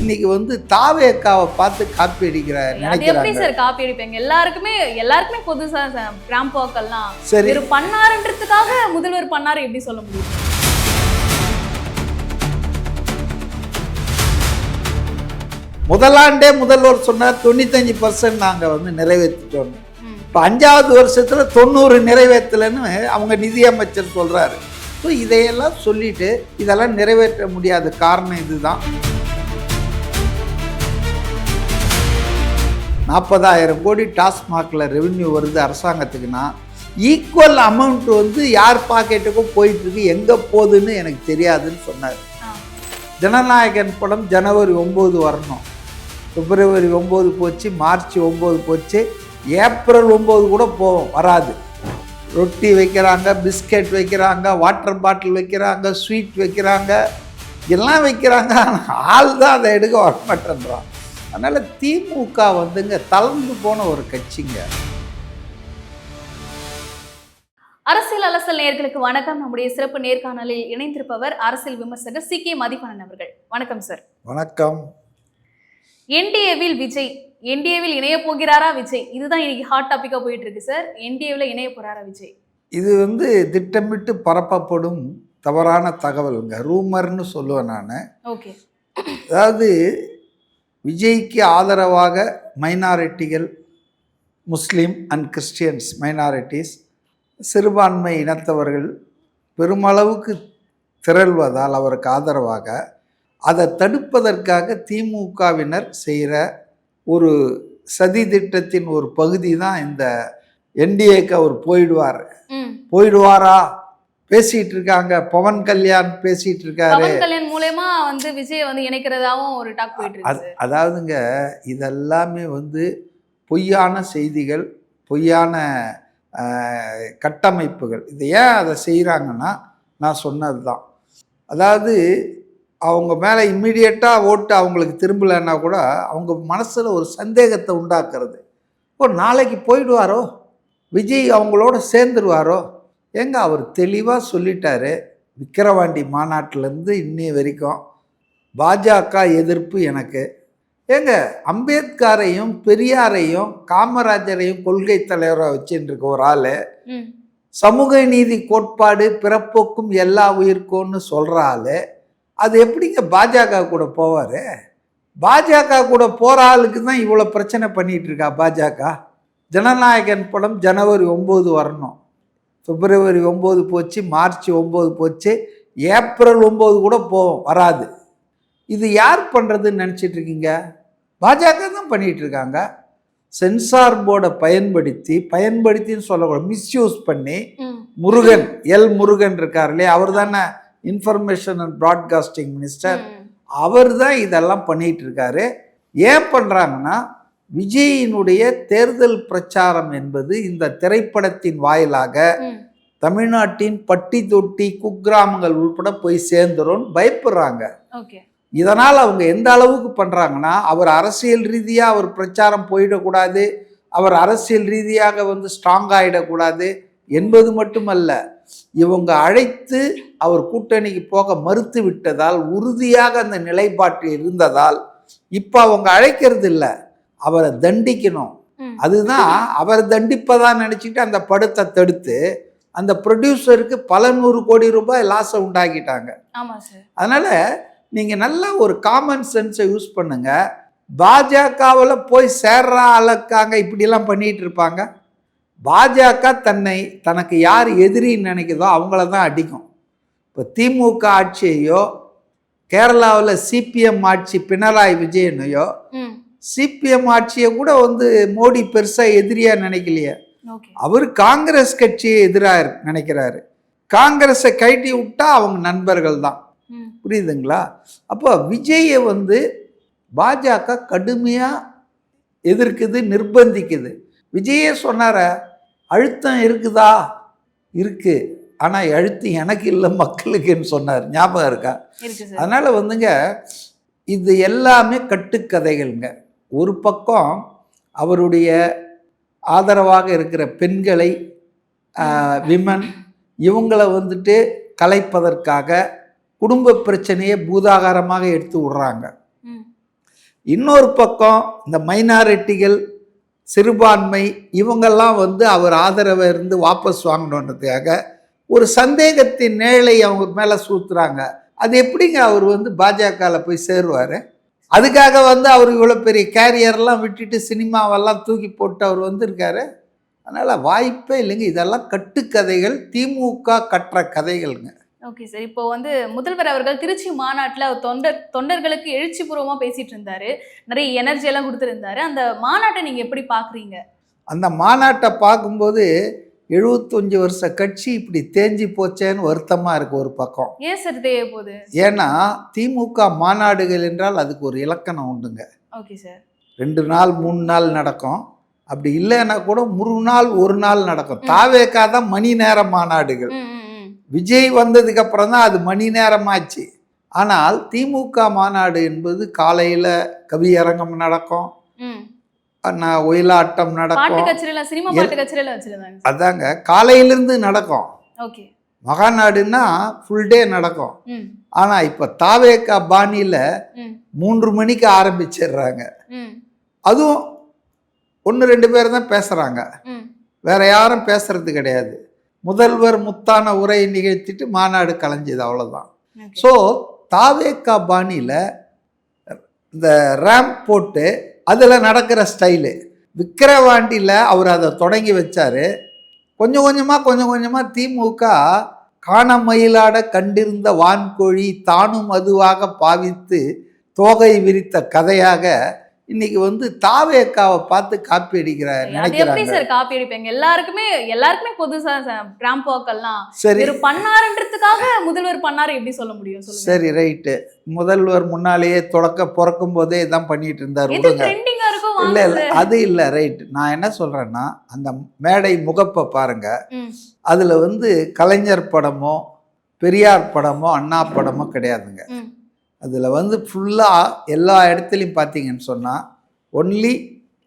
இன்னைக்கு வந்து தாவேக்காவை பார்த்து காப்பி அடிக்கிற எப்படி சார் காப்பி அடிப்பீங்க? எல்லாருக்குமே பொதுசா கிராம்ப் வாக்கெல்லாம் சரி பண்ணாருன்றதுக்காக முதல்வர் பண்ணாரு எப்படி சொல்ல முடியும்? முதலாண்டே முதல்வர் சொன்னார் 95% நாங்கள் வந்து நிறைவேற்றிட்டோம். இப்போ 5வது வருஷத்துல 90 நிறைவேற்றலைன்னு அவங்க நிதியமைச்சர் சொல்றாரு. ஸோ இதையெல்லாம் சொல்லிட்டு இதெல்லாம் நிறைவேற்ற முடியாத காரணம் இதுதான். 40,000 கோடி டாஸ்மாகில் ரெவென்யூ வருது அரசாங்கத்துக்குன்னா ஈக்குவல் அமௌண்ட் வந்து யார் பாக்கெட்டுக்கும் போயிட்டு இருக்கு, எங்கே போகுதுன்னு எனக்கு தெரியாதுன்னு சொன்னார். ஜனநாயகன் படம் ஜனவரி 9 வரணும், பிப்ரவரி 9 போச்சு, மார்ச் 9 போச்சு, ஏப்ரல் 9 கூட போவோம், வராது. ரொட்டி வைக்கிறாங்க, பிஸ்கெட் வைக்கிறாங்க, வாட்டர் பாட்டில் வைக்கிறாங்க, ஸ்வீட் வைக்கிறாங்க, எல்லாம் வைக்கிறாங்க. ஆள் தான் அதை எடுக்க வரமாட்டேன்றான். அதனால் திமுக வந்துங்க தளர்ந்து போன ஒரு கட்சிங்க. அரசியல் அலசல் நேயர்களுக்கு வணக்கம். நம்முடைய சிறப்பு நேர்காணலில் இணைந்திருப்பவர் அரசியல் விமர்சகர் CK மதிவாணன் அவர்கள். வணக்கம் சார். வணக்கம். என்டிஏவில் விஜய், என்டிஏவில் இணைய போகிறாரா விஜய்? இதுதான் இன்னைக்கு ஹாட் டாபிக்கா போயிட்டு இருக்கு சார். என்டிஏவில் இணைய போறாரா விஜய்? இது வந்து திட்டமிட்டு பரப்பப்படும் தவறான தகவலுங்க, ரூமர்னு சொல்லுவேன் நான். ஓகே. அதாவது விஜய்க்கு ஆதரவாக மைனாரிட்டிகள், முஸ்லீம் அண்ட் கிறிஸ்டியன்ஸ் மைனாரிட்டிஸ், சிறுபான்மை இனத்தவர்கள் பெருமளவுக்கு திரள்வதால் அவருக்கு ஆதரவாக அதை தடுப்பதற்காக திமுகவினர் செய்கிற ஒரு சதி திட்டத்தின் ஒரு பகுதி தான் இந்த என்டிஏக்கு அவர் போயிடுவாரா பேசிட்டு இருக்காங்க. பவன் கல்யாண் பேசிட்டு இருக்காரு. பவன் கல்யாண் மூலமா வந்து விஜய் வந்து இணைக்கிறதாவும் ஒரு டாக் போயிட்டு இருக்கு. அதாவதுங்க இதெல்லாமே வந்து பொய்யான செய்திகள், பொய்யான கட்டமைப்புகள். இது ஏன் அதை செய்கிறாங்கன்னா நான் சொன்னது தான். அதாவது அவங்க மேலே இம்மிடியட்டாக ஓட்டு அவங்களுக்கு திரும்பலைன்னா கூட அவங்க மனசில் ஒரு சந்தேகத்தை உண்டாக்குறது. நாளைக்கு போயிடுவாரோ, விஜய் அவங்களோட சேர்ந்துருவாரோ? ஏங்க அவர் தெளிவாக சொல்லிட்டாரு, விக்கிரவாண்டி மாநாட்டிலேருந்து இன்னி வரைக்கும் பாஜக எதிர்ப்பு எனக்கு. ஏங்க அம்பேத்கரையும் பெரியாரையும் காமராஜரையும் கொள்கை தலைவராக வச்சுட்டு ஒரு ஆள், சமூக நீதி கோட்பாடு பிறப்போக்கும் எல்லா உயிர்க்கும்னு சொல்கிற ஆள், அது எப்படிங்க பாஜக கூட போவார்? பாஜக கூட போகிற ஆளுக்கு தான் இவ்வளோ பிரச்சனை பண்ணிகிட்டு இருக்கா பாஜக. ஜனநாயகன் படம் ஜனவரி 9 வரணும், பிப்ரவரி 9 போச்சு, மார்ச் 9 போச்சு, ஏப்ரல் 9 கூட போவோம், வராது. இது யார் பண்ணுறதுன்னு நினச்சிட்டு இருக்கீங்க? பாஜக தான் பண்ணிகிட்டு இருக்காங்க. சென்சார் போர்டை பயன்படுத்தின்னு சொல்லக்கூடாது, மிஸ்யூஸ் பண்ணி முருகன், முருகன் இருக்கார் இல்லையா, அவர் தானே இன்ஃபர்மேஷன் அண்ட் ப்ராட்காஸ்டிங் மினிஸ்டர், அவர் தான் இதெல்லாம் பண்ணிட்டு இருக்காரு. ஏன் பண்ணுறாங்கன்னா விஜயினுடைய தேர்தல் பிரச்சாரம் என்பது இந்த திரைப்படத்தின் வாயிலாக தமிழ்நாட்டின் பட்டி தொட்டி குக்கிராமங்கள் உள்பட போய் சேர்ந்துரும் பயப்படுறாங்க. இதனால் அவங்க எந்த அளவுக்கு பண்ணுறாங்கன்னா, அவர் அரசியல் ரீதியாக அவர் பிரச்சாரம் போயிடக்கூடாது, அவர் அரசியல் ரீதியாக வந்து ஸ்ட்ராங் ஆகிடக்கூடாது என்பது மட்டுமல்ல, இவங்க அழைத்து அவர் கூட்டணிக்கு போக மறுத்து விட்டதால், உறுதியாக அந்த நிலைப்பாட்டில் இருந்ததால் இப்போ அவங்க அழைக்கிறது இல்லை, அவரை தண்டிக்கணும். அதுதான் அவரை தண்டிப்பதான் நினச்சிக்கிட்டு அந்த படத்தை தடுத்து அந்த ப்ரொடியூசருக்கு பல 100 கோடி ரூபாய் லாஸை உண்டாக்கிட்டாங்க. அதனால் நீங்கள் நல்லா ஒரு காமன் சென்ஸை யூஸ் பண்ணுங்க. பாஜகவில் போய் சேர்ற ஆளுக்காங்க இப்படிலாம் பண்ணிகிட்டு இருப்பாங்க. பாஜக தனக்கு யார் எதிரின்னு நினைக்கிறதோ அவங்கள தான் அடிக்கும். இப்போ திமுக ஆட்சியையோ, கேரளாவில் சிபிஎம் ஆட்சி பினராயி விஜயனையோ, சிபிஎம் ஆட்சியை கூட வந்து மோடி பெருசாக எதிரியாக நினைக்கலையே, அவர் காங்கிரஸ் கட்சியை எதிராக நினைக்கிறாரு. காங்கிரஸை கைட்டி விட்டா அவங்க நண்பர்கள் தான், புரியுதுங்களா? அப்போ விஜயை வந்து பாஜக கடுமையாக எதிர்க்குது, நிர்பந்திக்குது. விஜயே சொன்னார, அழுத்தம் இருக்குதா? இருக்கு, ஆனால் அழுத்தம் எனக்கு இல்லை மக்களுக்குன்னு சொன்னார், ஞாபகம் இருக்கா? அதனால் வந்துங்க இது எல்லாமே கட்டுக்கதைகள்ங்க. ஒரு பக்கம் அவருடைய ஆதரவாக இருக்கிற பெண்களை, விமன், இவங்களை வந்துட்டு கலைப்பதற்காக குடும்ப பிரச்சனையை பூதாகாரமாக எடுத்து விடுறாங்க. இன்னொரு பக்கம் இந்த மைனாரிட்டிகள், சிறுபான்மை இவங்கெல்லாம் வந்து அவர் ஆதரவை இருந்து வாபஸ் வாங்கணுன்றதுக்காக ஒரு சந்தேகத்தின் நிழலை அவங்க மேலே சூத்துறாங்க. அது எப்படிங்க அவர் வந்து பாஜகவில் போய் சேருவார்? அதுக்காக வந்து அவர் இவ்வளோ பெரிய கேரியர்லாம் விட்டுட்டு சினிமாவெல்லாம் தூக்கி போட்டு அவர் வந்திருக்காரு. அதனால் வாய்ப்பே இல்லைங்க. இதெல்லாம் கட்டுக்கதைகள், திமுக கட்டுற கதைகள்ங்க. Okay sir. இப்போ வந்து முதல்வர் அவர்கள் திருச்சி மாநாட்டில் தொண்டர்களுக்கு எழுச்சிபூர்வமாக பேசிட்டு இருந்தாரு, நிறைய எனர்ஜி எல்லாம் கொடுத்துருந்தாரு. அந்த மாநாட்டை நீங்கள் எப்படி பார்க்குறீங்க? அந்த மாநாட்டை பார்க்கும்போது 75 வருஷ கட்சி இப்படி தேஞ்சி போச்சேன்னு வருத்தமாக இருக்கு ஒரு பக்கம். ஏன் சார் தேய போகுது? ஏன்னா திமுக மாநாடுகள் என்றால் அதுக்கு ஒரு இலக்கணம் உண்டுங்க. Okay sir. 2 நாள் 3 நாள் நடக்கும். அப்படி இல்லைன்னா கூட 3 நாள் 1 நாள் நடக்கும். தாவேக்கா தான் மணி நேர மாநாடுகள். விஜய் வந்ததுக்கு அப்புறம் தான் அது மணி நேரமாச்சு. ஆனால் திமுக மாநாடு என்பது காலையில் கவியரங்கம் நடக்கும், ஒயிலாட்டம் நடக்கும், அதாங்க காலையிலிருந்து நடக்கும். மகாநாடுன்னா ஃபுல் டே நடக்கும். ஆனால் இப்போ தாவேக்கா பாணியில் 3 மணிக்கு ஆரம்பிச்சிடுறாங்க. அதுவும் 1-2 பேர் தான் பேசுகிறாங்க, வேற யாரும் பேசுறது கிடையாது. முதல்வர் முத்தான உரையை நிகழ்த்திட்டு மாநாடு கலைஞ்சது, அவ்வளோதான். ஸோ தாவேக்கா பாணியில் இந்த ரேம்ப் போட்டு அதில் நடக்கிற ஸ்டைலு. விக்கிரவாண்டியில் அவர் அதை தொடங்கி வச்சார். கொஞ்சம் கொஞ்சமாக திமுக காண மயிலாட கண்டிருந்த வான்கோழி தானும் அதுவாக பாவித்து தோகை விரித்த கதையாக இன்னைக்கு வந்து தாவேக்காவை பார்த்து காப்பி அடிக்கிறார் நினைக்கிறாங்க. காப்பி அடிப்பாங்க எல்லாருக்குமே பொதுசா கிராம்ப் வாக்கெல்லாம் சரி பண்ணாருன்றதுக்காக முதல்வர் பண்ணாரு எப்படி சொல்ல முடியும்? சரி ரைட்டு. முதல்வர் முன்னாலேயே பிறக்கும் போதே இதான் பண்ணிட்டு இருந்தார். இல்ல அது இல்ல ரைட். நான் என்ன சொல்றேன்னா அந்த மேடை முகப்பை பாருங்க. அதுல வந்து கலைஞர் படமோ பெரியார் படமோ அண்ணா படமோ கிடையாதுங்க. அதில் வந்து ஃபுல்லாக எல்லா இடத்துலையும் பார்த்தீங்கன்னு சொன்னால் ஒன்லி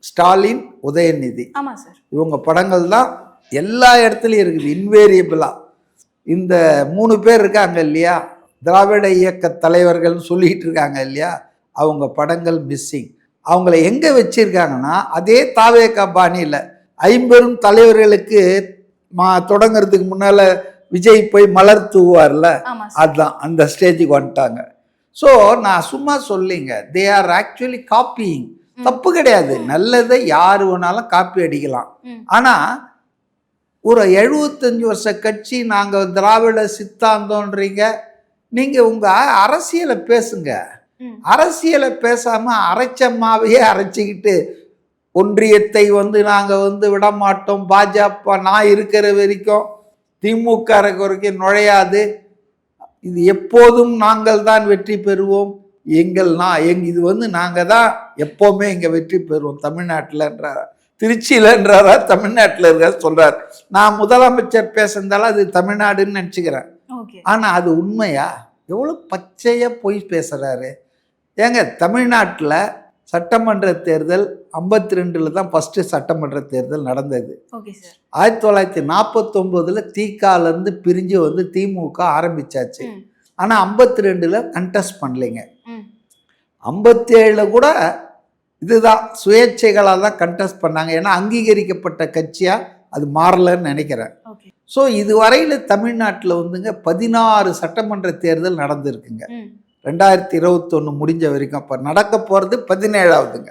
ஸ்டாலின், உதயநிதி, இவங்க படங்கள் தான் எல்லா இடத்துலையும் இருக்குது இன்வேரியபிளாக. இந்த 3 பேர் இருக்காங்க இல்லையா, திராவிட இயக்க தலைவர்கள்னு சொல்லிகிட்டு இருக்காங்க இல்லையா, அவங்க படங்கள் மிஸ்ஸிங். அவங்கள எங்கே வச்சுருக்காங்கன்னா அதே தாவேக்கா பாணியில் 50 தலைவர்களுக்கு தொடங்கிறதுக்கு முன்னால் விஜய் போய் மலர் தூவார்ல, அதுதான் அந்த ஸ்டேஜுக்கு வந்துட்டாங்க. ஸோ நான் சும்மா சொல்லிங்க, தே ஆர் ஆக்சுவலி காப்பியிங். தப்பு கிடையாது, நல்லதை யார் வேணாலும் காப்பி அடிக்கலாம். ஆனால் ஒரு 75 வருஷ கட்சி நாங்கள் திராவிட சித்தாந்தோன்றீங்க. நீங்கள் உங்கள் அரசியலை பேசுங்க. அரசியலை பேசாமல் அரைச்சம்மாவையே அரைச்சிக்கிட்டு ஒன்றியத்தை வந்து நாங்கள் வந்து விட மாட்டோம், பாஜக நான் இருக்கிற வரைக்கும் திமுக இருக்கிற வரைக்கும் நுழையாது, இது எப்போதும் நாங்கள் தான் வெற்றி பெறுவோம், இது வந்து நாங்கள் தான் எப்போவுமே இங்கே வெற்றி பெறுவோம் தமிழ்நாட்டில்ன்றாரா, திருச்சியிலன்றாரா, தமிழ்நாட்டில் இருக்க சொல்கிறார். நான் முதலமைச்சர் பேசுறதால அது தமிழ்நாடுன்னு நினச்சிக்கிறேன். ஆனால் அது உண்மையா? எவ்வளோ பச்சையாக போய் பேசுகிறாரு ஏங்க. தமிழ்நாட்டில் சட்டமன்ற தேர்தல் 52 தான் ஃபஸ்ட்டு சட்டமன்ற தேர்தல் நடந்தது. 1949 தீகாலேருந்து பிரிஞ்சு வந்து திமுக ஆரம்பிச்சாச்சு. ஆனால் 52 கண்டெஸ்ட் பண்ணலைங்க. 57 கூட இதுதான் சுயேட்சைகளாக தான் கண்டெஸ்ட் பண்ணாங்க. ஏன்னா அங்கீகரிக்கப்பட்ட கட்சியாக அது மாறலன்னு நினைக்கிறேன். ஸோ இதுவரையில் தமிழ்நாட்டில் வந்துங்க 16 சட்டமன்ற தேர்தல் நடந்திருக்குங்க. 2021 முடிஞ்ச வரைக்கும். அப்போ நடக்க போகிறது 17ஆவதுங்க.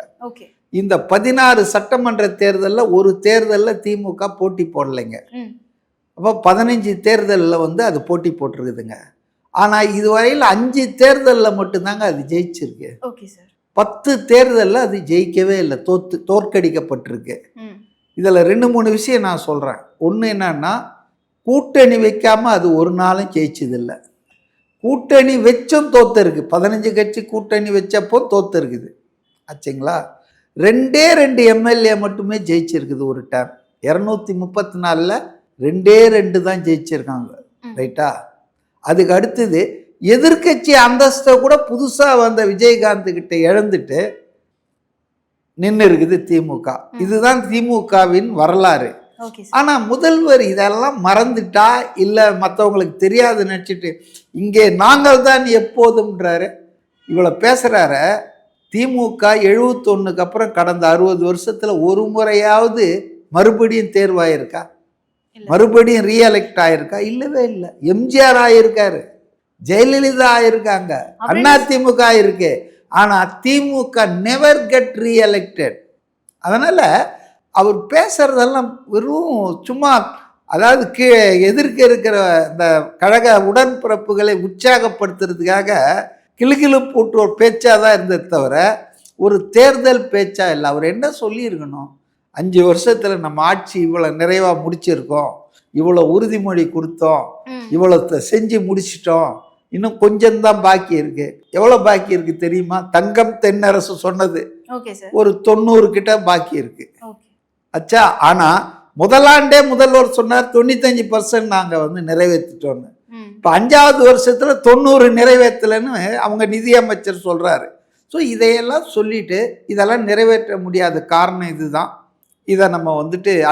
இந்த 16 சட்டமன்ற தேர்தலில் ஒரு தேர்தலில் திமுக போட்டி போடலைங்க. அப்போ 15 தேர்தலில் வந்து அது போட்டி போட்டிருக்குதுங்க. ஆனால் இதுவரையில் 5 தேர்தலில் மட்டும்தாங்க அது ஜெயிச்சிருக்கு. 10 தேர்தலில் அது ஜெயிக்கவே இல்லை, தோற்கடிக்கப்பட்டிருக்கு. இதில் 2-3 விஷயம் நான் சொல்கிறேன். ஒன்று என்னன்னா, கூட்டணி வைக்காமல் அது ஒரு நாளும் ஜெயிச்சதில்லை. கூட்டணி வச்சும் தோத்துருக்கு. 15 கட்சி கூட்டணி வச்சப்போ தோத்துருக்குது ஆச்சுங்களா. 2 எம்எல்ஏ மட்டுமே ஜெயிச்சிருக்குது ஒரு டேம். 234ல் 2 தான் ஜெயிச்சிருக்காங்க, ரைட்டா. அதுக்கு அடுத்தது எதிர்கட்சி அந்தஸ்தை கூட புதுசாக வந்த விஜயகாந்த் கிட்ட இழந்துட்டு நின்று இருக்குது திமுக. இதுதான் திமுகவின் வரலாறு. ஆனால் முதல்வர் இதெல்லாம் மறந்துட்டா இல்லை மற்றவங்களுக்கு தெரியாது நினச்சிட்டு இங்கே நாங்கள் தான் எப்போதும்ன்றாரு. இவ்வளோ பேசுகிறார திமுக 71க்கு அப்புறம் கடந்த 60 வருஷத்துல ஒரு முறையாவது மறுபடியும் தேர்வாயிருக்கா? மறுபடியும் ரீஎலெக்ட் ஆயிருக்கா? இல்லவே இல்லை. எம்ஜிஆர் ஆயிருக்காரு, ஜெயலலிதா ஆயிருக்காங்க, அதிமுக இருக்கு. ஆனா திமுக நெவர் கெட் ரீஎலெக்டட். அதனால அவர் பேசுறதெல்லாம் வெறும் சும்மா, அதாவது எதிர்க்க இருக்கிற இந்த கழக உடன்பிறப்புகளை உற்சாகப்படுத்துறதுக்காக கிளுகிளுப்பூட்டு ஒரு பேச்சா தான் இருந்தது தவிர ஒரு தேர்தல் பேச்சா இல்லை. அவர் என்ன சொல்லியிருக்கணும்? 5 வருஷத்துல நம்ம ஆட்சி இவ்வளவு நிறைவா முடிச்சிருக்கோம், இவ்வளவு உறுதிமொழி கொடுத்தோம், இவ்வளவு செஞ்சு முடிச்சிட்டோம், இன்னும் கொஞ்சம்தான் பாக்கி இருக்கு. எவ்வளவு பாக்கி இருக்கு தெரியுமா? தங்கம் தென்னரசு சொன்னது ஒரு 90 கிட்ட பாக்கி இருக்கு. அச்சா, ஆனா முதலாண்டே முதல்வர் சொன்னார் 95% நாங்க நிறைவேற்றிட்டோம்னு. இப்ப 5வது வருஷத்துல 90 நிறைவேற்றலன்னு அவங்க நிதியமைச்சர் சொல்றாரு. ஸோ இதையெல்லாம் சொல்லிட்டு இதெல்லாம் நிறைவேற்ற முடியாத காரணம் இதுதான், இதை நம்ம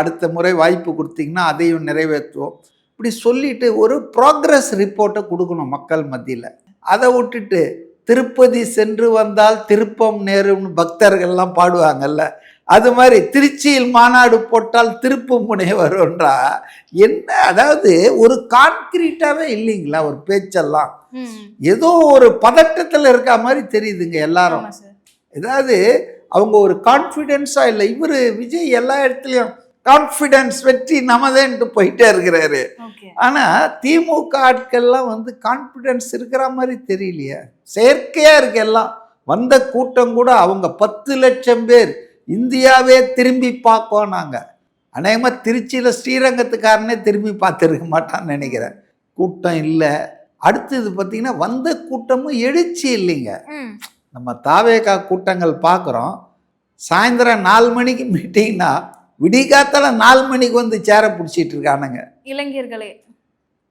அடுத்த முறை வாய்ப்பு கொடுத்தீங்கன்னா அதையும் நிறைவேற்றுவோம் இப்படி சொல்லிட்டு ஒரு ப்ராக்ரஸ் ரிப்போர்ட்டை கொடுக்கணும் மக்கள் மத்தியில். அதை விட்டுட்டு திருப்பதி சென்று வந்தால் திருப்பம் நேரும்னு பக்தர்கள்லாம் பாடுவாங்கல்ல, அது மாதிரி திருச்சியில் மாநாடு போட்டால் திருப்பு முனை வரும்ன்றா என்ன? அதாவது ஒரு கான்கிரீட்டாவே இல்லைங்களா ஒரு பேச்செல்லாம்? ஏதோ ஒரு பதட்டத்தில் இருக்க மாதிரி தெரியுதுங்க எல்லாரும். ஏதாவது அவங்க ஒரு கான்ஃபிடென்ஸா இல்லை. இவரு விஜய் எல்லா இடத்துலையும் கான்ஃபிடென்ஸ் வெற்றி நமதேன்ட்டு போயிட்டே இருக்கிறாரு. ஆனா திமுக ஆட்கள்லாம் கான்ஃபிடென்ஸ் இருக்கிற மாதிரி தெரியலையே, செயற்கையா இருக்கு எல்லாம். வந்த கூட்டம் கூட அவங்க 10 லட்சம் பேர் இந்தியாவே திரும்பி பார்ப்போம். நாங்கள் அநேகமாக திருச்சியில் ஸ்ரீரங்கத்துக்காரனே திரும்பி பார்த்துருக்க மாட்டான்னு நினைக்கிறேன். கூட்டம் இல்லை. அடுத்தது பார்த்தீங்கன்னா வந்த கூட்டமும் எழுச்சி இல்லைங்க. நம்ம தாவேகா கூட்டங்கள் பார்க்குறோம், சாயந்தரம் 4 மணிக்கு மீட்டிங்னா விடிகாத்தால 4 மணிக்கு சேரை பிடிச்சிட்டு இருக்கானுங்க இளைஞர்களே.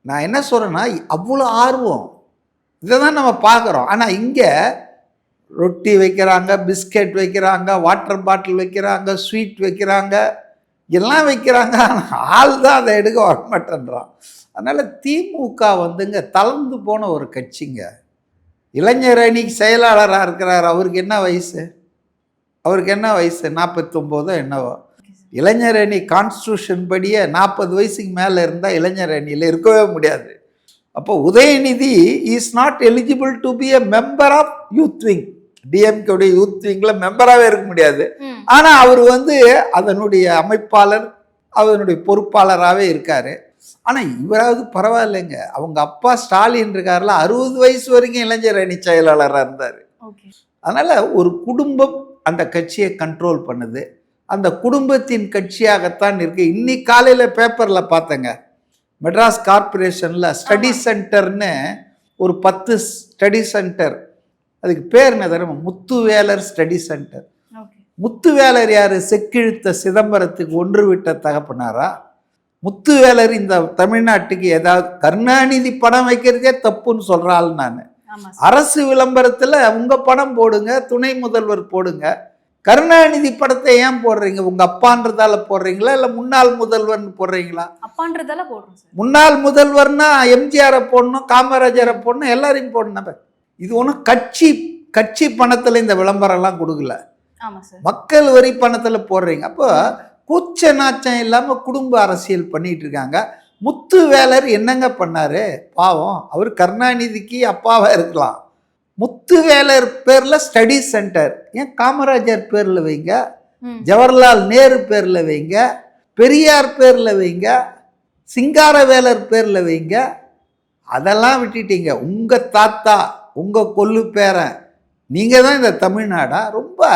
நான் என்ன சொல்கிறேன்னா அவ்வளோ ஆர்வம், இதை தான் நம்ம பார்க்குறோம். ஆனால் இங்கே ரொட்டி வைக்கிறாங்க, பிஸ்கெட் வைக்கிறாங்க, வாட்டர் பாட்டில் வைக்கிறாங்க, ஸ்வீட் வைக்கிறாங்க, எல்லாம் வைக்கிறாங்க. ஆள் தான் அதை எடுக்க வர மாட்டேன்றான். அதனால் திமுக தளர்ந்து போன ஒரு கட்சிங்க. இளைஞர் அணி செயலாளராக இருக்கிறார். அவருக்கு என்ன வயசு? 49 என்னவோ. இளைஞர் அணி கான்ஸ்டியூஷன் படியே 40 வயசுக்கு மேலே இருந்தால் இளைஞர் அணியில் இருக்கவே முடியாது. அப்போ Udhayanidhi is not eligible to be a member of youth wing. டிஎம்கேடைய யூத் விங்ல மெம்பராகவே இருக்க முடியாது. ஆனா அவர் அதனுடைய அமைப்பாளர், அதனுடைய பொறுப்பாளராகவே இருக்காரு. ஆனா இவராவது பரவாயில்லைங்க. அவங்க அப்பா ஸ்டாலின் இருக்காருல, 60 வயசு வரைக்கும் இளைஞர் அணி செயலாளராக இருந்தார். அதனால ஒரு குடும்பம் அந்த கட்சியை கண்ட்ரோல் பண்ணுது. அந்த குடும்பத்தின் கட்சியாகத்தான் இருக்கு. இன்னைக்கு காலையில பேப்பர்ல பார்த்தேங்க, மெட்ராஸ் கார்பரேஷன்ல ஸ்டடி சென்டர்னு ஒரு 10 ஸ்டடி சென்டர், அதுக்கு பேர் என்ன தெரியுமா? Muthuvelar study centre. முத்துவேலர் யாரு? செக்கிழுத்த சிதம்பரத்துக்கு ஒன்று விட்ட தகப்பனாரா? முத்துவேலர் இந்த தமிழ்நாட்டுக்கு ஏதாவது கருணாநிதி படம் வைக்கிறதே தப்புன்னு சொல்றாள். நான் அரசு விளம்பரத்துல உங்க படம் போடுங்க, துணை முதல்வர் போடுங்க, கருணாநிதி படத்தை ஏன் போடுறீங்க? உங்க அப்பான்றதால போடுறீங்களா இல்ல முன்னாள் முதல்வர்னு போடுறீங்களா? அப்பான்றதால போடுறோம். முன்னாள் முதல்வர்னா எம்ஜிஆரை போடணும், காமராஜரை போடணும், எல்லாரையும் போடணும். இது ஒன்றும் கட்சி பணத்துல இந்த விளம்பரம் எல்லாம் கொடுக்கல, மக்கள் வரி பணத்துல போடுறீங்க. அப்போ கூச்ச நாச்சம் இல்லாம குடும்ப அரசியல் பண்ணிட்டு இருக்காங்க. முத்துவேலர் என்னங்க பண்ணாரு? பாவம், அவர் கருணாநிதிக்கு அப்பாவா இருக்கலாம். முத்துவேலர் பேர்ல ஸ்டடி சென்டர் ஏன் காமராஜர் பேர்ல வைங்க, ஜவஹர்லால் நேரு பேர்ல வைங்க, பெரியார் பேர்ல வைங்க, சிங்காரவேலர் பேர்ல வைங்க. அதெல்லாம் விட்டுட்டீங்க. உங்க தாத்தா, உங்க கொல்லு பேரன், நீங்க தான் இந்த தமிழ்நாடா? ரொம்ப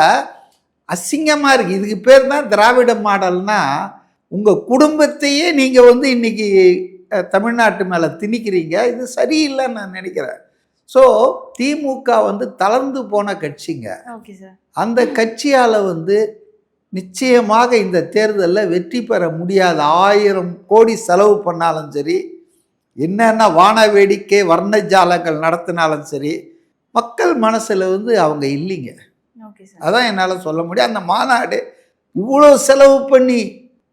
அசிங்கமா இருக்கு. இதுக்கு பேர் தான் திராவிட மாடல்னா. உங்க குடும்பத்தையே நீங்க இன்னைக்கு தமிழ்நாட்டு மேல திணிக்கிறீங்க. இது சரியில்லைன்னு நான் நினைக்கிறேன். ஸோ திமுக தளர்ந்து போன கட்சிங்க. அந்த கட்சியால் நிச்சயமாக இந்த தேர்தலில் வெற்றி பெற முடியாது. 1000 கோடி செலவு பண்ணாலும் சரி, என்னென்ன வான வேடிக்கை வர்ணஜாலங்கள் நடத்தினாலும் சரி, மக்கள் மனசில் அவங்க இல்லைங்க. அதான் என்னால் சொல்ல முடியும். அந்த மாநாடு இவ்வளோ செலவு பண்ணி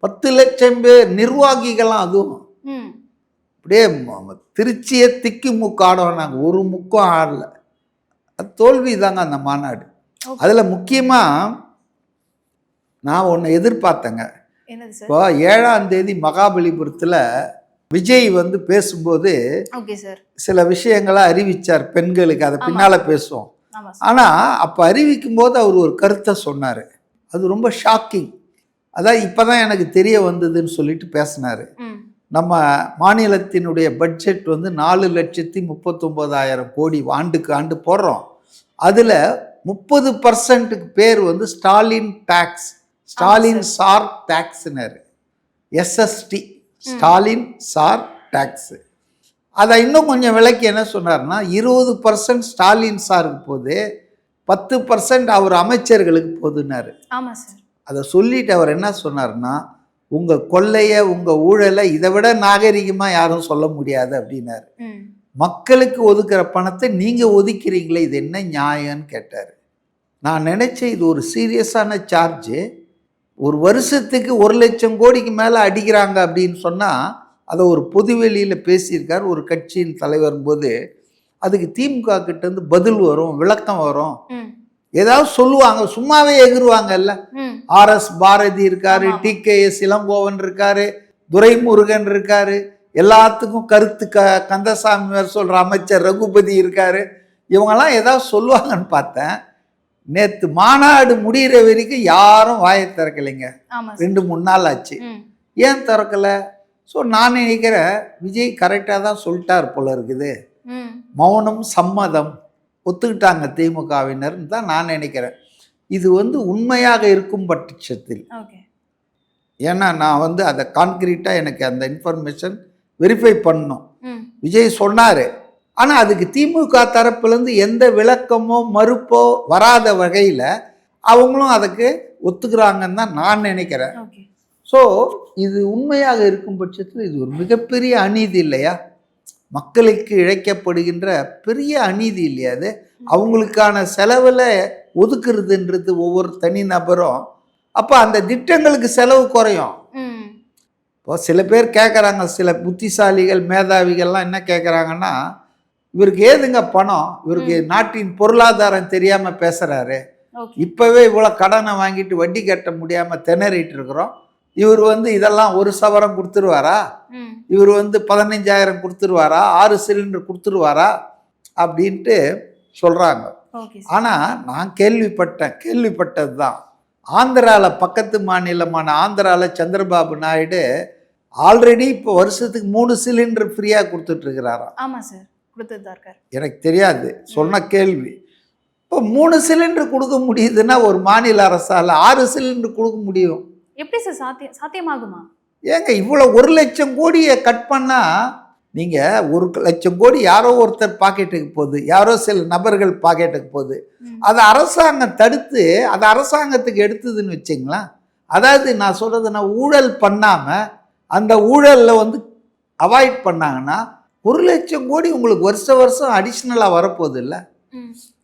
10 லட்சம் பேர் நிர்வாகிகள்லாம், அதுவும் அப்படியே திருச்சியை திக்கி முக்கு ஆடுவோம். நாங்கள் ஒரு முக்கும் ஆடல. அது தோல்வி தாங்க அந்த மாநாடு. அதில் முக்கியமாக நான் ஒன்று எதிர்பார்த்தேங்க. என்னது சார்? இப்போ 7ஆம் தேதி மகாபலிபுரத்தில் விஜய் வந்து பேசும்போது ஓகே சார். சில விஷயங்களை அறிவிச்சார் பெண்களுக்கு, அதை பின்னால் பேசுவோம். ஆமா சார். ஆனால் அப்போ அறிவிக்கும் போது அவர் ஒரு கருத்தை சொன்னார், அது ரொம்ப ஷாக்கிங். அதான் இப்போ தான் எனக்கு தெரிய வந்ததுன்னு சொல்லிட்டு பேசினார். நம்ம மாநிலத்தினுடைய பட்ஜெட் வந்து 4,39,000 கோடி ஆண்டுக்கு ஆண்டு போடுறோம். அதில் 30% பேர் வந்து ஸ்டாலின் டேக்ஸ், ஸ்டாலின் சார் டேக்ஸ்னாரு, எஸ்எஸ்டி, ஸ்டாலின் சார் டேக்ஸு. அதை இன்னும் கொஞ்சம் விலைக்கு என்ன சொன்னார்னா 20% ஸ்டாலின் சாருக்கு போகுது, 10% அவர் அமைச்சர்களுக்கு போகுதுன்னாரு. ஆமாம் சார். அதை சொல்லிட்டு அவர் என்ன சொன்னார்னா, உங்கள் கொள்ளையை உங்கள் ஊழலை இதை விட நாகரிகமாக யாரும் சொல்ல முடியாது அப்படின்னாரு. மக்களுக்கு ஒதுக்குற பணத்தை நீங்கள் ஒதுக்கிறீங்களே, இது என்ன நியாயம்னு கேட்டார். நான் நினச்சேன் இது ஒரு சீரியஸான சார்ஜு. ஒரு வருஷத்துக்கு 1,00,000 கோடிக்கு மேலே அடிக்கிறாங்க அப்படின்னு சொன்னால் அதை ஒரு பொதுவெளியில் பேசியிருக்கார் ஒரு கட்சியின் தலைவர் போது, அதுக்கு திமுக கிட்டேருந்து பதில் வரும், விளக்கம் வரும், ஏதாவது சொல்லுவாங்க, சும்மாவே எகிருவாங்கல்ல. RS பாரதி இருக்காரு, TKS இளங்கோவன் இருக்காரு, துரைமுருகன் இருக்காரு, எல்லாத்துக்கும் கருத்து கந்தசாமி வேறு சொல்கிற அமைச்சர் ரகுபதி இருக்காரு, இவங்கெல்லாம் ஏதாவது சொல்லுவாங்கன்னு பார்த்தேன். நேற்று மாநாடு முடிகிற வரைக்கும் யாரும் வாயை திறக்கலைங்க. 2-3 நாள் ஆச்சு. ஏன் திறக்கலை? ஸோ நான் நினைக்கிறேன் விஜய் கரெக்டாக தான் சொல்லிட்டார் போல இருக்குது. மௌனம் சம்மதம் ஒத்துக்கிட்டாங்க திமுகவினர்னு தான் நான் நினைக்கிறேன். இது வந்து உண்மையாக இருக்கும் பட்சத்தில், ஏன்னா நான் வந்து அதை கான்கிரீட்டாக எனக்கு அந்த இன்ஃபர்மேஷன் வெரிஃபை பண்ணணும். விஜய் சொன்னார், ஆனால் அதுக்கு திமுக தரப்புலேருந்து எந்த விளக்கமோ மறுப்போ வராத வகையில் அவங்களும் அதுக்கு ஒத்துக்கிறாங்கன்னு தான் நான் நினைக்கிறேன். ஸோ இது உண்மையாக இருக்கும் பட்சத்தில் இது ஒரு மிகப்பெரிய அநீதி இல்லையா? மக்களுக்கு இழைக்கப்படுகின்ற பெரிய அநீதி இல்லையா அது? அவங்களுக்கான செலவில் ஒதுக்குறதுன்றது ஒவ்வொரு தனி நபரும், அப்போ அந்த திட்டங்களுக்கு செலவு குறையும். இப்போ சில பேர் கேட்குறாங்க, சில புத்திசாலிகள் மேதாவிகள்லாம் என்ன கேட்குறாங்கன்னா, இவருக்கு ஏதுங்க பணம், இவருக்கு நாட்டின் பொருளாதாரம் தெரியாமல் பேசுகிறாரு, இப்போவே இவ்வளோ கடனை வாங்கிட்டு வட்டி கட்ட முடியாமல் திணறிட்டு இருக்கிறோம், இவர் வந்து இதெல்லாம் 1 சவரம் கொடுத்துருவாரா, இவர் வந்து 15,000 கொடுத்துருவாரா, 6 சிலிண்டர் கொடுத்துருவாரா அப்படின்ட்டு சொல்கிறாங்க. ஆனால் நான் கேள்விப்பட்டது தான், ஆந்திராவில் பக்கத்து மாநிலமான ஆந்திராவில் சந்திரபாபு நாயுடு ஆல்ரெடி இப்போ வருஷத்துக்கு 3 சிலிண்டர் ஃப்ரீயாக கொடுத்துட்ருக்கிறாராம். ஆமாம் சார், கொடுத்துருக்கார். எனக்கு தெரியாது, சொன்ன கேள்வி. இப்போ 3 சிலிண்டர் கொடுக்க முடியுதுன்னா ஒரு மாநில அரசால் 6 சிலிண்டர் கொடுக்க முடியும். எப்படி சார் சாத்தியமாகுமா? ஏங்க இவ்வளோ 1,00,000 கோடியை கட் பண்ணால், நீங்கள் 1,00,000 கோடி யாரோ ஒருத்தர் பாக்கெட்டுக்கு போகுது, யாரோ சில நபர்கள் பாக்கெட்டுக்கு போகுது, அதை அரசாங்கம் தடுத்து அதை அரசாங்கத்துக்கு எடுத்ததுன்னு வச்சிங்களேன். அதாவது நான் சொல்கிறதுனா ஊழல் பண்ணாமல் அந்த ஊழலில் வந்து அவாய்ட் பண்ணாங்கன்னா 1,00,000 கோடி உங்களுக்கு வருஷம் அடிஷ்னலாக வரப்போகுது இல்லை?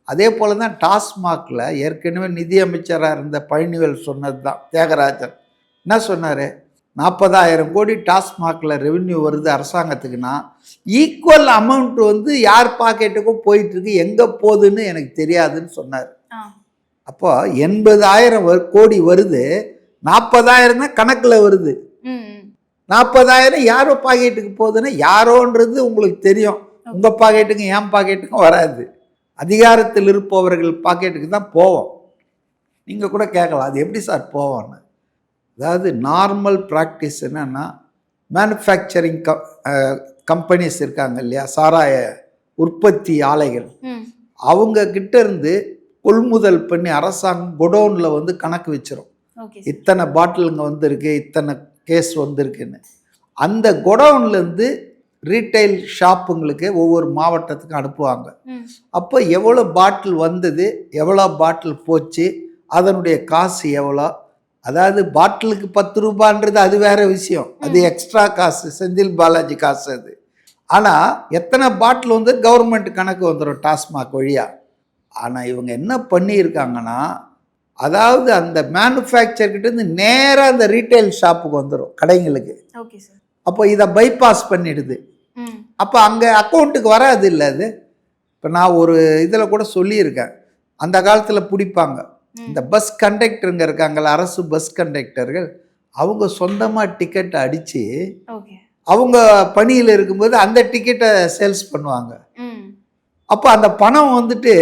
அதே போல் தான் டாஸ்மாகில் ஏற்கனவே நிதியமைச்சராக இருந்த பழனிவேல் சொன்னது தான். தியாகராஜன் என்ன சொன்னார், 40,000 கோடி டாஸ்மாகில் ரெவென்யூ வருது அரசாங்கத்துக்குன்னா, ஈக்குவல் அமௌண்ட் வந்து யார் பாக்கெட்டுக்கும் போயிட்டுருக்கு, எங்கே போகுதுன்னு எனக்கு தெரியாதுன்னு சொன்னார். அப்போ 80,000 கோடி வருது, 40,000 தான் கணக்கில் வருது, 40,000 யாரோ பாக்கெட்டுக்கு போகுதுன்னா யாரோன்றது உங்களுக்கு தெரியும். உங்கள் பாக்கெட்டுக்கும் என் பாக்கெட்டுக்கும் வராது, அதிகாரத்தில் இருப்பவர்கள் பாக்கெட்டுக்கு தான் போவோம். நீங்கள் கூட கேட்கலாம், அது எப்படி சார் போவோன்னு. அதாவது நார்மல் ப்ராக்டிஸ் என்னன்னா, மேனுஃபேக்சரிங் கம்பெனிஸ் இருக்காங்க இல்லையா, சாராய உற்பத்தி ஆலைகள், அவங்க கிட்ட இருந்து கொள்முதல் பண்ணி அரசாங்கம் குடோனில் வந்து கணக்கு வச்சிரும், இத்தனை பாட்டிலுங்க வந்திருக்கு, இத்தனை கேஸ் வந்திருக்குன்னு. அந்த குடோன்லேருந்து ரீட்டைல் ஷாப்புங்களுக்கு ஒவ்வொரு மாவட்டத்துக்கும் அனுப்புவாங்க. அப்போ எவ்வளோ பாட்டில் வந்தது, எவ்வளோ பாட்டில் போச்சு, அதனுடைய காசு எவ்வளோ, அதாவது பாட்டிலுக்கு 10 ரூபான்றது அது வேற விஷயம், அது எக்ஸ்ட்ரா காசு, செந்தில் பாலாஜி காசு அது. ஆனால் எத்தனை பாட்டில் வந்து கவர்மெண்ட் கணக்கு வந்துடும் டாஸ்மாக் வழியாக. ஆனால் இவங்க என்ன பண்ணியிருக்காங்கன்னா, அதாவது அந்த மேனுஃபேக்சர்கிட்டேருந்து நேராக அந்த ரீட்டைல் ஷாப்புக்கு வந்துடும், கடைங்களுக்கு. அப்போ இதை பைபாஸ் பண்ணிடுது. அப்போ அங்கே அக்கௌண்ட்டுக்கு வராது இல்லை அது. இப்போ நான் ஒரு இதில் கூட சொல்லியிருக்கேன், அந்த காலத்தில் பிடிப்பாங்க. ம். இந்த பஸ் கண்டக்டருங்க இருக்காங்கல்ல, அரசு பஸ் கண்டக்டர்கள், அவங்க சொந்தமாக டிக்கெட்டை அடித்து ஓகே. அவங்க பணியில் இருக்கும்போது அந்த டிக்கெட்டை சேல்ஸ் பண்ணுவாங்க. ம். அப்போ அந்த பணம் வந்துட்டு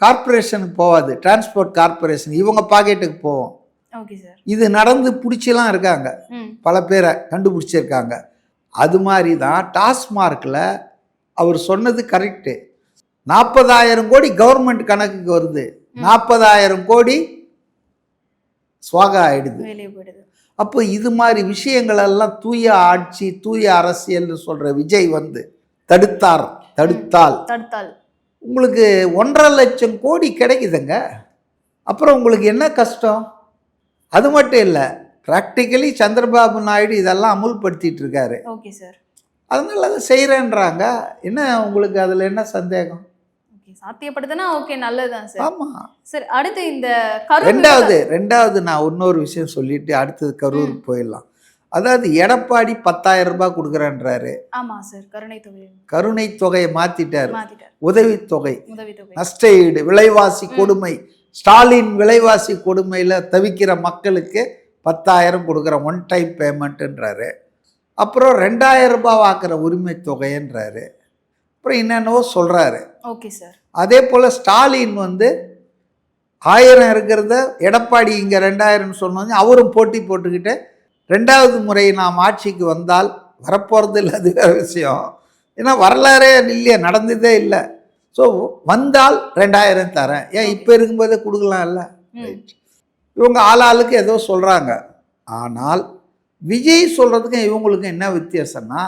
கார்ப்பரேஷனுக்கு போகாது, டிரான்ஸ்போர்ட் கார்ப்பரேஷன் இவங்க பாக்கெட்டுக்கு போகும். Okay sir. இது நடந்து பிடிச்சலாம் இருக்காங்க, ம். பல பேரை கண்டுபிடிச்சிருக்காங்க. அது மாதிரி தான் டாஸ்மார்க்கில் அவர் சொன்னது கரெக்டு. 40,000 கோடி கவர்மெண்ட் கணக்குக்கு வருது, 40,000 கோடி ஸ்வாகா ஆயிடுது. வெளியே போயிடுது. அப்போ இது மாதிரி விஷயங்கள் எல்லாம் தூய ஆட்சி, தூய அரசியல்னு சொல்கிற விஜய் வந்து தடுத்தால் தடுத்தால் உங்களுக்கு 1.5 லட்சம் கோடி கிடைக்குதுங்க. அப்புறம் உங்களுக்கு என்ன கஷ்டம்? அது மட்டும் இல்லை, ப்ராக்டிக்கலி சந்திரபாபு நாயுடு இதெல்லாம் அமுல்படுத்திட்டு இருக்காரு. Okay sir. அதனால அதை செய்கிறேன்றாங்க. என்ன உங்களுக்கு அதில் என்ன சந்தேகம்? ஓகே, சாத்தியப்படுதுன்னா ஓகே, நல்லதுதான் சார். ஆமாம். சார், அடுத்து இந்த கரூர் ரெண்டாவது நான் இன்னொரு விஷயம் சொல்லிட்டு அடுத்தது கரூருக்கு போயிடலாம். அதாவது எடப்பாடி 10,000 ரூபாய் கொடுக்குறேன்றாரு. ஆமா சார், கருணை தொகையை மாத்திட்டார், மாத்திட்டார். உதவித்தொகை, உதவித்தொகை, நஷ்ட ஈடு, விலைவாசி கொடுமை, ஸ்டாலின் விலைவாசி கொடுமையில் தவிக்கிற மக்களுக்கு 10,000 கொடுக்குற ஒன் டைம் பேமெண்ட்டுன்றாரு. அப்புறம் 2,000 ரூபாய் ஆக்குற உரிமை தொகைன்றாரு. அப்புறம் என்னென்னவோ சொல்கிறாரு. Okay sir. அதே போல் ஸ்டாலின் வந்து 1000 இருக்கிறத எடப்பாடி இங்கே 2,000 சொன்னோங்க, அவரும் போட்டி போட்டுக்கிட்டு 2வது முறை நாம் ஆட்சிக்கு வந்தால், வரப்போகிறது இல்லை அது வேறு விஷயம், ஏன்னா வரலாறே இல்லையே, நடந்ததே இல்லை. ஸோ வந்தால் 2,000 தரேன், ஏன் இப்போ இருக்கும்போதே கொடுக்கலாம் இல்லை. இவங்க ஆளாளுக்கு ஏதோ சொல்கிறாங்க. ஆனால் விஜய் சொல்கிறதுக்கும் இவங்களுக்கும் என்ன வித்தியாசம்னா,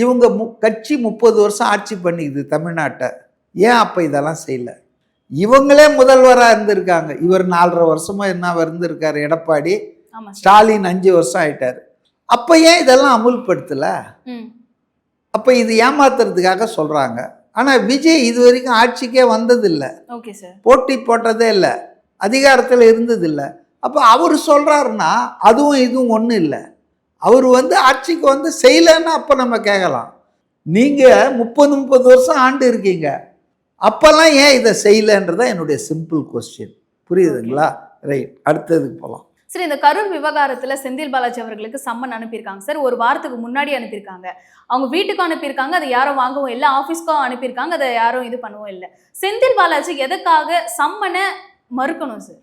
இவங்க கட்சி 30 வருஷம் ஆட்சி பண்ணிக்குது தமிழ்நாட்டை, ஏன் அப்போ இதெல்லாம் செய்யலை? இவங்களே முதல்வராக இருந்திருக்காங்க. இவர் 4.5 வருஷமாக என்ன இருந்திருக்காரு எடப்பாடி, ஸ்டாலின் 5 வருஷம் ஆயிட்டார். அப்போ ஏன் இதெல்லாம் அமுல்படுத்தலை? அப்போ இது ஏமாத்துறதுக்காக சொல்கிறாங்க. ஆனால் விஜய் இது வரைக்கும் ஆட்சிக்கே வந்ததில்லை, போட்டி போட்டதே இல்லை, அதிகாரத்தில் இருந்ததில்லை. அப்போ அவர் சொல்கிறாருன்னா அதுவும் இதுவும் ஒன்றும் இல்லை. அவர் வந்து ஆட்சிக்கு வந்து செய்யலைன்னா அப்போ நம்ம கேட்கலாம், நீங்கள் 30 வருஷம் ஆண்டு இருக்கீங்க, அப்போல்லாம் ஏன் இதை செய்யலைன்றதான் என்னுடைய சிம்பிள் கொஸ்டின். புரியுதுங்களா? ரைட், அடுத்ததுக்கு போகலாம். சரி, இந்த கரூர் விவகாரத்தில் செந்தில் பாலாஜி அவர்களுக்கு சம்மன் அனுப்பியிருக்காங்க சார். ஒரு வாரத்துக்கு முன்னாடி அனுப்பியிருக்காங்க. அவங்க வீட்டுக்கும் அனுப்பியிருக்காங்க, அதை யாரும் வாங்கவும் இல்லை. ஆஃபீஸ்க்கும் அனுப்பியிருக்காங்க, அதை யாரும் இது பண்ணவும் இல்லை. செந்தில் பாலாஜி எதுக்காக சம்மனை மறுக்கணும் சார்?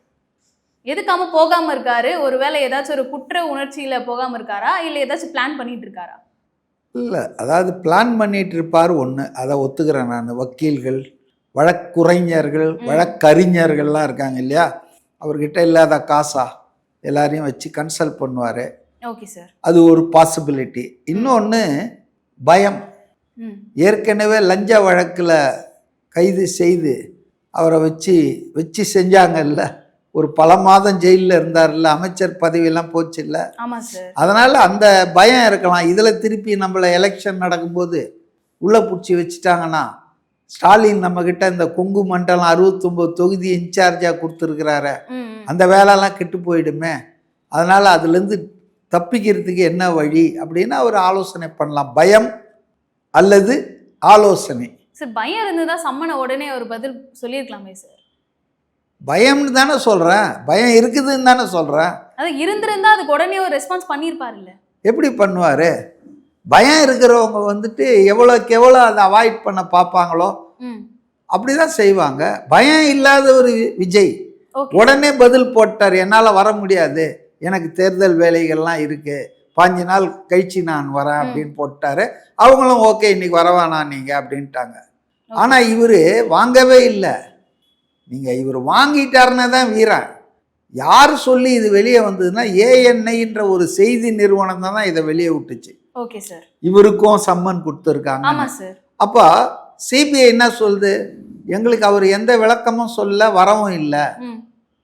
எதுக்காம போகாமல் இருக்காரு? ஒருவேளை ஏதாச்சும் ஒரு குற்ற உணர்ச்சியில் போகாமல் இருக்காரா, இல்லை ஏதாச்சும் பிளான் பண்ணிட்டு இருக்காரா? இல்லை, அதாவது பிளான் பண்ணிட்டு இருப்பார் ஒன்று, அதை ஒத்துக்கிறேன் நான். வக்கீல்கள், வழக்குரைஞர்கள், வழக்கறிஞர்கள்லாம் இருக்காங்க இல்லையா, அவர்கிட்ட இல்லாத காசா எல்லாரையும் வச்சு கன்சல்ட் பண்ணுவார். ஓகே சார், அது ஒரு பாசிபிலிட்டி. இன்னொன்று பயம். ஏற்கனவே லஞ்ச வழக்கில் கைது செய்து அவரை வச்சு செஞ்சாங்கல்ல, ஒரு பல மாதம் ஜெயிலில் இருந்தார்ல, அமைச்சர் பதவியெல்லாம் போச்சு இல்லை. அதனால் அந்த பயம் இருக்கலாம். இதில் திருப்பி நம்மளை எலெக்ஷன் நடக்கும்போது உள்ளே பிடிச்சி வச்சுட்டாங்கன்னா, ஸ்டாலின் நம்மக்கிட்ட இந்த கொங்கு மண்டலம் 69 தொகுதி இன்சார்ஜாக கொடுத்துருக்கிறாரு, அந்த வேலைலாம் கெட்டு போயிடுமே, அதனால் அதுலேருந்து தப்பிக்கிறதுக்கு என்ன வழி அப்படின்னு அவர் ஆலோசனை பண்ணலாம். பயம் அல்லது ஆலோசனை. சார், பயம் இருந்ததா சம்மனை உடனே ஒரு பதில் சொல்லியிருக்கலாமே சார்? பயம்னு தானே சொல்கிறேன், பயம் இருக்குதுன்னு தானே சொல்கிறேன். அது இருந்திருந்தா அதுக்கு உடனே ஒரு ரெஸ்பான்ஸ் பண்ணியிருப்பாருல்ல? எப்படி பண்ணுவார்? பயம் இருக்கிறவங்க வந்துட்டு எவ்வளோக்கு எவ்வளோ அதை அவாய்ட் பண்ண பார்ப்பாங்களோ அப்படி தான் செய்வாங்க. பயம் இல்லாத ஒரு விஜய் உடனே பதில் போட்டார், என்னால் வர முடியாது, எனக்கு தேர்தல் வேலைகள்லாம் இருக்குது, 5 நாள் கழிச்சு நான் வரேன் அப்படின்னு போட்டார். அவங்களும் ஓகே இன்னைக்கு வரவானா நீங்கள் அப்படின்ட்டாங்க. ஆனால் இவர் வாங்கவே இல்லை. நீங்கள் இவர் வாங்கிட்டாருன்னா தான் வீரன். யார் சொல்லி இது வெளியே வந்ததுன்னா, ஏஎன்ஐன்ற ஒரு செய்தி நிறுவனம் தான் இதை வெளியே விட்டுச்சு. ஓகே சார், இவருக்கும் சம்மன் கொடுத்துருக்காங்க. அப்போ சிபிஐ என்ன சொல்லுது, எங்களுக்கு அவர் எந்த விளக்கமும் சொல்ல, வரவும் இல்லை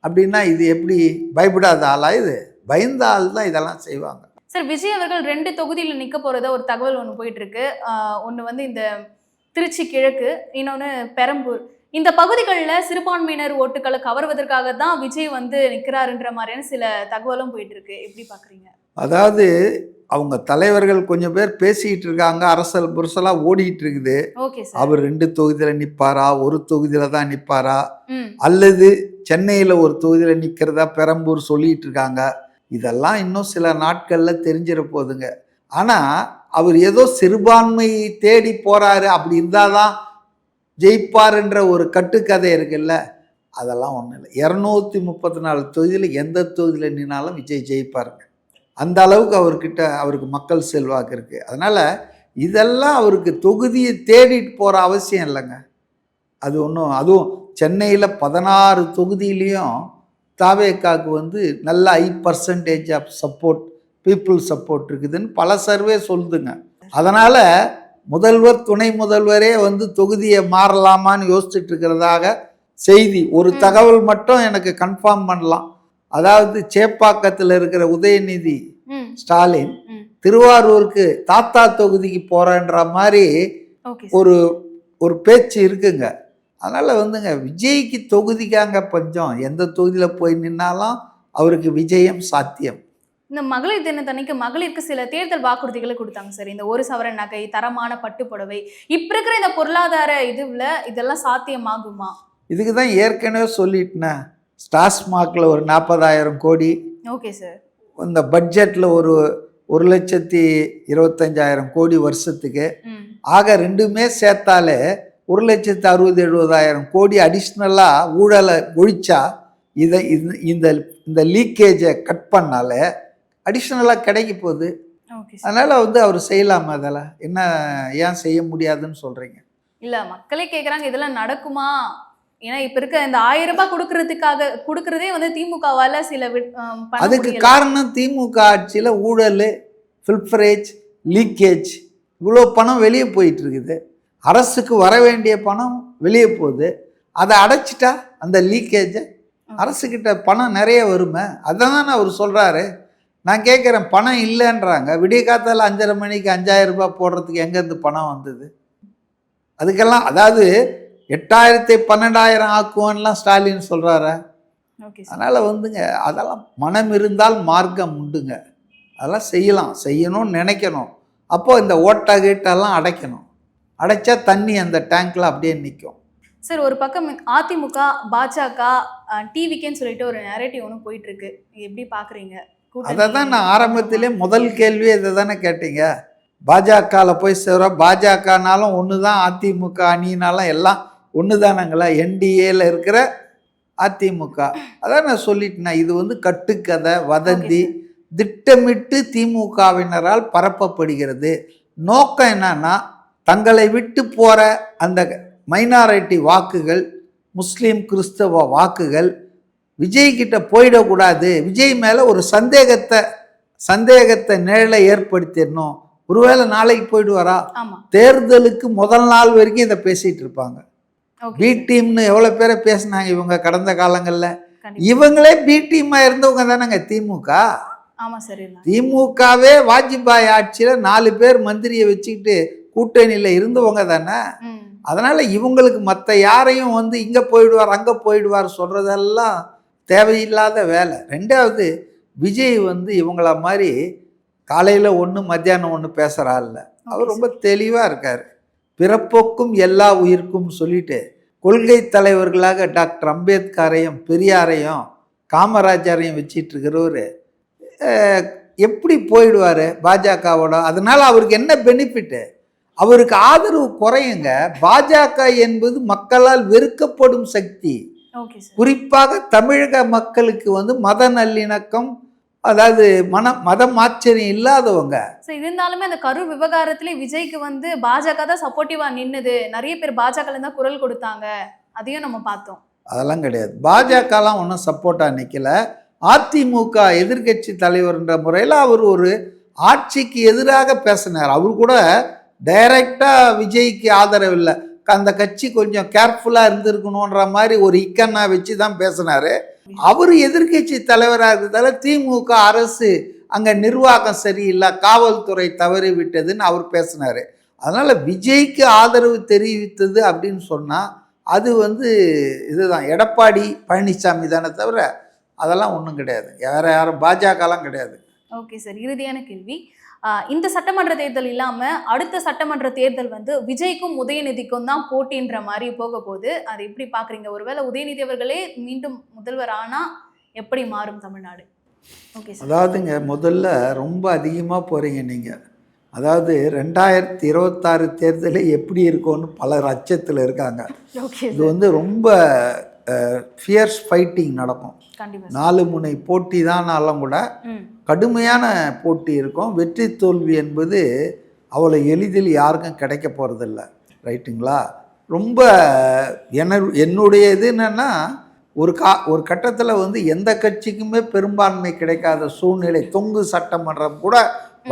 அப்படின்னா இது எப்படி? பயப்படாத ஆளா? இது பயந்த ஆள் தான் இதெல்லாம் செய்வாங்க. சார், விஜய் அவர்கள் 2 தொகுதியில் நிற்க போகிறதா ஒரு தகவல் ஒன்று போயிட்டு இருக்கு. ஒன்று வந்து இந்த திருச்சி கிழக்கு, இன்னொன்று பெரம்பூர். இந்த பகுதிகளில் சிறுபான்மையினர் ஓட்டுக்களை கவர்வதற்காக தான் விஜய் வந்து நிற்கிறாருன்ற மாதிரியான சில தகவலும் போயிட்டு இருக்கு. எப்படி பார்க்குறீங்க? அதாவது அவங்க தலைவர்கள் கொஞ்சம் பேர் பேசிக்கிட்டு இருக்காங்க, அரசல் புரசலாக ஓடிட்டு இருக்குது. Okay sir. அவர் 2 தொகுதியில் நிற்பாரா, ஒரு தொகுதியில் தான் நிற்பாரா, ம். அல்லது சென்னையில் ஒரு தொகுதியில் நிற்கிறதா பெரம்பூர் சொல்லிட்டு இருக்காங்க. இதெல்லாம் இன்னும் சில நாட்களில் தெரிஞ்சிட போகுதுங்க. ஆனால் அவர் ஏதோ சிறுபான்மையை தேடி போகிறாரு, அப்படி இருந்தால் தான் ஜெயிப்பாருன்ற ஒரு கட்டுக்கதை இருக்குல்ல, அதெல்லாம் ஒன்றும் இல்லை. 234 தொகுதியில் எந்த தொகுதியில் நின்னாலும் விஜய் ஜெயிப்பாருங்க. அந்த அளவுக்கு அவருக்கு மக்கள் செல்வாக்கு இருக்குது. அதனால் இதெல்லாம் அவருக்கு தொகுதியை தேடிட்டு போகிற அவசியம் இல்லைங்க. அது ஒன்றும், அதுவும் சென்னையில் 16 தொகுதியிலையும் தாவேக்காவுக்கு வந்து நல்ல high percentage of support, people support இருக்குதுன்னு பல சர்வே சொல்லுதுங்க. அதனால் முதல்வர் துணை முதல்வரே வந்து தொகுதியை மாறலாமான்னு யோசிச்சுட்டு இருக்கிறதாக செய்தி. ஒரு தகவல் மட்டும் எனக்கு கன்ஃபார்ம் பண்ணலாம். அதாவது சேப்பாக்கத்தில் இருக்கிற உதயநிதி ஸ்டாலின் திருவாரூருக்கு தாத்தா தொகுதிக்கு போறன்ற மாதிரி ஒரு பேச்சு இருக்குங்க. அதனால வந்துங்க விஜய்க்கு தொகுதிக்காங்க பஞ்சம். எந்த தொகுதியில் போய் நின்னாலும் அவருக்கு விஜயம் சாத்தியம். இந்த மகளிர் தினத்தன்னைக்கு மகளிருக்கு சில தேர்தல் வாக்குறுதிகளை கொடுத்தாங்க சார். இந்த 1 சவரன் நகை, தரமான பட்டு புடவை. இப்ப இருக்கிற இந்த பொருளாதார இதெல்லாம் சாத்தியமாகுமா? இதுக்கு தான் ஏற்கனவே சொல்லிட்டேன். டாஸ்மாகில் ஒரு 40,000 கோடி. Okay sir. இந்த பட்ஜெட்டில் ஒரு 1,25,000 கோடி வருஷத்துக்கு. ஆக ரெண்டுமே சேர்த்தாலே 1,60,70,000 கோடி அடிஷ்னலாக ஊழலை ஒழிச்சா இதை இந்த லீக்கேஜை கட் பண்ணாலே அடிஷ்னலாக கிடைக்க போகுது. அதனால் வந்து அவர் செய்யலாமா? அதெல்லாம் என்ன, ஏன் செய்ய முடியாதுன்னு சொல்கிறீங்க? இல்லை, மக்களே கேட்குறாங்க இதெல்லாம் நடக்குமா? ஏன்னா இப்ப இருக்க இந்த 1000 ரூபாய் கொடுக்கறதே வந்து திமுகவால சில அதுக்கு காரணம் திமுக ஆட்சியில் ஊழல், ஃபில்ஃபரேஜ், லீக்கேஜ், இவ்வளோ பணம் வெளியே போயிட்டு இருக்குது. அரசுக்கு வர வேண்டிய பணம் வெளியே போகுது. அதை அடைச்சிட்டா அந்த லீக்கேஜை அரசுக்கிட்ட பணம் நிறைய வருமே. அதான் அவர் சொல்கிறாரு. நான் கேட்குறேன், பணம் இல்லைன்றாங்க. விடிய காத்தால் 5:30 மணிக்கு 5,000 ரூபாய் போடுறதுக்கு எங்கேருந்து பணம் வந்தது? அதுக்கெல்லாம் அதாவது 8,000 12,000 ஆக்குவோன்னெலாம் ஸ்டாலின் சொல்கிறாரு. அதனால் வந்துங்க அதெல்லாம் மனம் இருந்தால் மார்க்கம் உண்டுங்க. அதெல்லாம் செய்யணும்னு நினைக்கணும். அப்போது இந்த ஓட்டை கீட்டெல்லாம் அடைக்கணும். அடைச்சா தண்ணி அந்த டேங்க்கில் அப்படியே நிற்கும். சார், ஒரு பக்கம் அதிமுக, பாஜக, டிவிக்கேன்னு சொல்லிட்டு ஒரு நேரேட்டிவ் ஒன்று போயிட்டு இருக்கு. எப்படி பார்க்குறீங்க? அதை தான் நான் ஆரம்பத்திலே முதல் கேள்வி இதை தானே கேட்டீங்க. பாஜகவில் போய் சேரும். பாஜகனாலும் ஒன்று தான், அதிமுக அணினாலும் எல்லாம் ஒன்று தானங்களா. என்டிஏல இருக்கிற அதிமுக. அதான் நான் சொல்லிட்டேன்னா, இது வந்து கட்டுக்கதை, வதந்தி, திட்டமிட்டு திமுகவினரால் பரப்பப்படுகிறது. நோக்கம் என்னன்னா, தங்களை விட்டு போகிற அந்த மைனாரிட்டி வாக்குகள், முஸ்லீம் கிறிஸ்தவ வாக்குகள் விஜய்கிட்ட போயிடக்கூடாது. விஜய் மேலே ஒரு சந்தேகத்தை நிழலை ஏற்படுத்திடணும். ஒருவேளை நாளைக்கு போயிடுவாரா? தேர்தலுக்கு முதல் நாள் வரைக்கும் இதை பேசிகிட்டு இருப்பாங்க. பி டீம்னு எவ்வளோ பேரை பேசினாங்க இவங்க கடந்த காலங்களில். இவங்களே பி டீமாக இருந்தவங்க தானேங்க திமுக. திமுகவே வாஜ்பாய் ஆட்சியில் 4 பேர் மந்திரியை வச்சுக்கிட்டு கூட்டணியில் இருந்தவங்க தானே. அதனால் இவங்களுக்கு மற்ற யாரையும் வந்து இங்கே போயிடுவார் அங்கே போயிடுவார் சொல்கிறதெல்லாம் தேவையில்லாத வேலை. ரெண்டாவது, விஜய் வந்து இவங்கள மாதிரி காலையில் ஒன்று மத்தியானம் ஒன்று பேசுகிறா இல்லை. அவர் ரொம்ப தெளிவாக இருக்கார். பிறப்போக்கும் எல்லா உயிர்க்கும் சொல்லிட்டு கொள்கை தலைவர்களாக டாக்டர் அம்பேத்கரையும் பெரியாரையும் காமராஜரையும் வச்சிட்டு இருக்கிறவர் எப்படி போயிடுவார் பாஜகவோட? அதனால் அவருக்கு என்ன பெனிஃபிட்டு? அவருக்கு ஆதரவு குறையுங்க. பாஜக என்பது மக்களால் வெறுக்கப்படும் சக்தி. குறிப்பாக தமிழக மக்களுக்கு வந்து மத நல்லிணக்கம், அதாவது மதம் ஆச்சரியம் இல்லாதவங்க. இருந்தாலுமே அந்த கரூர் விவகாரத்திலே விஜய்க்கு வந்து பாஜக தான் சப்போர்ட்டிவா நின்னுது. நிறைய பேர் பாஜக தான் குரல் கொடுத்தாங்க. அதையும் நம்ம பார்த்தோம். அதெல்லாம் கிடையாது. பாஜகலாம் ஒன்றும் சப்போர்ட்டாக நிற்கல. அதிமுக எதிர்கட்சி தலைவர்ன்ற முறையில் அவர் ஒரு ஆட்சிக்கு எதிராக பேசினார். அவர் கூட டைரக்டாக விஜய்க்கு ஆதரவு இல்லை. அந்த கட்சி கொஞ்சம் கேர்ஃபுல்லாக இருந்திருக்கணுன்ற மாதிரி ஒரு இக்கண்ணா வச்சு தான் பேசினார். அவர் எதிர்கட்சி தலைவராக இருக்கிறதால திமுக அரசு அங்கே நிர்வாகம் சரியில்லை, காவல்துறை தவறி விட்டதுன்னு அவர் பேசினார். அதனால் விஜய்க்கு ஆதரவு தெரிவித்தது அப்படின்னு சொன்னால் அது வந்து இதுதான் எடப்பாடி பழனிசாமி தானே தவிர அதெல்லாம் ஒன்றும் கிடையாது. யாரும் பாஜகலாம் கிடையாது. ஓகே சார், இறுதியான கேள்வி. இந்த சட்டமன்ற தேர்தல் இல்லாம அடுத்த சட்டமன்ற தேர்தல் வந்து விஜய்க்கும் உதயநிதிக்கும் தான் போட்டின்ற மாதிரி போக போகுது. அதை எப்படி பாக்குறீங்க? ஒருவேளை உதயநிதி அவர்களே மீண்டும் முதல்வர் ஆனா எப்படி மாறும் தமிழ்நாடு? Okay sir. அதாவதுங்க, முதல்ல ரொம்ப அதிகமாக போகிறீங்க நீங்கள். அதாவது 2026 தேர்தலே எப்படி இருக்கும்னு பலர் அச்சத்தில் இருக்காங்க. ஓகே இது வந்து ரொம்ப ஃபியர்ஸ் ஃபைட்டிங் நடக்கும். கண்டிப்பா. 4 முனை போட்டி தானாலும் கூட கடுமையான போட்டி இருக்கும். வெற்றி தோல்வி என்பது அவ்வளோ எளிதில் யாருக்கும் கிடைக்க போகிறதில்ல. ரைட்டுங்களா? ரொம்ப என்னுடைய இது என்னென்னா, ஒரு கட்டத்தில் வந்து எந்த கட்சிக்குமே பெரும்பான்மை கிடைக்காத சூழ்நிலை, தொங்கு சட்டமன்றம் கூட